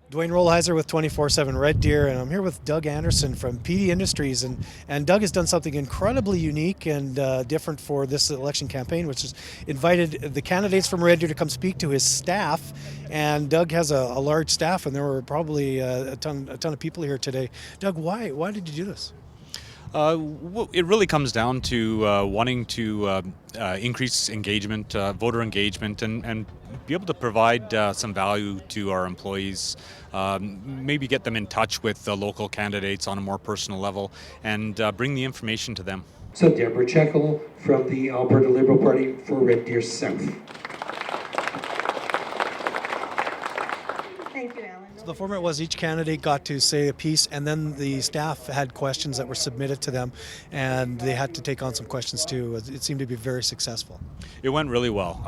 Dwayne Rollheiser with 24/7 Red Deer, and I'm here with Doug Anderson from Peavey Industries. And Doug has done something incredibly unique and different for this election campaign, which is invited the candidates from Red Deer to come speak to his staff. And Doug has a large staff, and there were probably a ton of people here today. Doug, why did you do this? It really comes down to wanting to increase engagement, voter engagement, and be able to provide some value to our employees. Maybe get them in touch with the local candidates on a more personal level, and bring the information to them. So Deborah Checkle from the Alberta Liberal Party for Red Deer South. Thank you, Alan. The format was each candidate got to say a piece, and then the staff had questions that were submitted to them, and they had to take on some questions too. It seemed to be very successful. It went really well.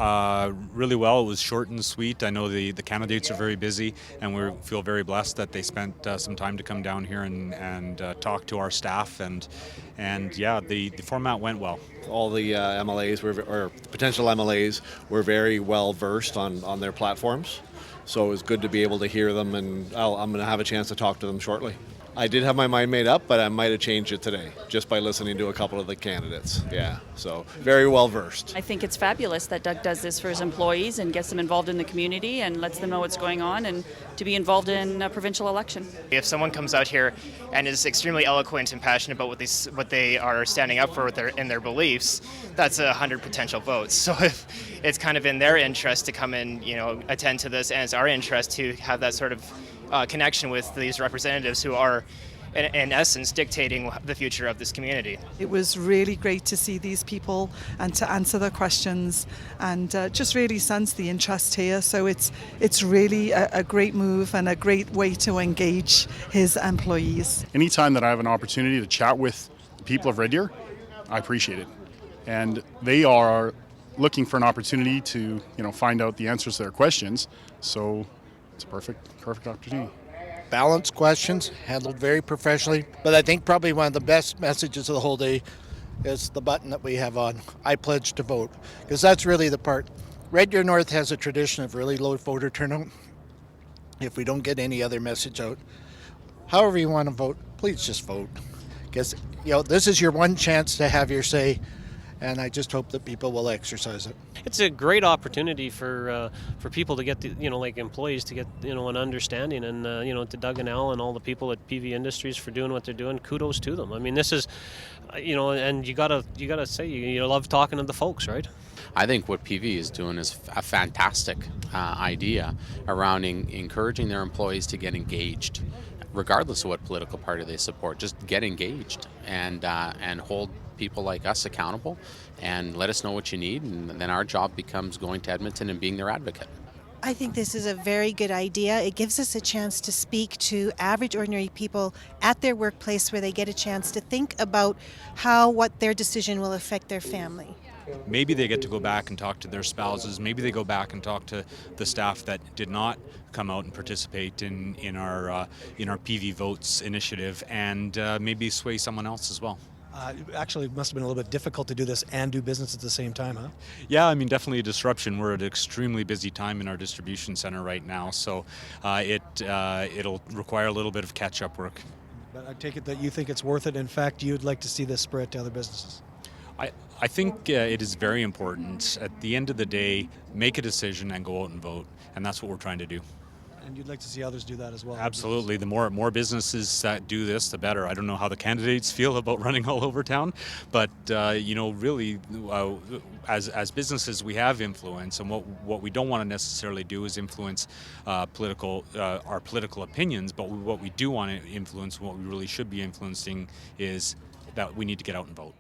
It was short and sweet. I know the candidates are very busy, and we feel very blessed that they spent some time to come down here and talk to our staff. And yeah, the format went well. All the MLAs or potential MLAs were very well versed on their platforms. So it was good to be able to hear them, and I'm going to have a chance to talk to them shortly. I did have my mind made up, but I might have changed it today just by listening to a couple of the candidates. Yeah, so very well versed. I think it's fabulous that Doug does this for his employees and gets them involved in the community and lets them know what's going on and to be involved in a provincial election. If someone comes out here and is extremely eloquent and passionate about what they are standing up for in their beliefs, that's 100 potential votes. So if it's kind of in their interest to come and attend to this, and it's our interest to have that sort of connection with these representatives who are in essence dictating the future of this community. It was really great to see these people and to answer their questions, and just really sense the interest here. So it's really a great move and a great way to engage his employees. Anytime that I have an opportunity to chat with the people of Red Deer, I appreciate it. And they are looking for an opportunity to find out the answers to their questions. So it's a perfect opportunity. Balanced questions, handled very professionally, but I think probably one of the best messages of the whole day is the button that we have on, I pledge to vote, because that's really the part. Red Deer North has a tradition of really low voter turnout if we don't get any other message out. However you want to vote, please just vote, because this is your one chance to have your say, and I just hope that people will exercise it. It's a great opportunity for people to get like employees to get an understanding, and to Doug and Al and all the people at Peavey Industries for doing what they're doing. Kudos to them. I mean, this is and you gotta say you love talking to the folks, right? I think what Peavey is doing is a fantastic idea around encouraging their employees to get engaged, regardless of what political party they support. Just get engaged and hold people like us accountable, and let us know what you need, and then our job becomes going to Edmonton and being their advocate. I think this is a very good idea. It gives us a chance to speak to average, ordinary people at their workplace, where they get a chance to think about what their decision will affect their family. Maybe they get to go back and talk to their spouses. Maybe they go back and talk to the staff that did not come out and participate in our Peavey Votes initiative, and maybe sway someone else as well. Actually, it must have been a little bit difficult to do this and do business at the same time, huh? Yeah, I mean, definitely a disruption. We're at an extremely busy time in our distribution center right now, so it'll require a little bit of catch-up work. But I take it that you think it's worth it. In fact, you'd like to see this spread to other businesses. I think it is very important. At the end of the day, make a decision and go out and vote, and that's what we're trying to do. And you'd like to see others do that as well? Absolutely. The more businesses that do this, the better. I don't know how the candidates feel about running all over town, but really, as businesses, we have influence, and what we don't want to necessarily do is influence our political opinions. But what we do want to influence, what we really should be influencing, is that we need to get out and vote.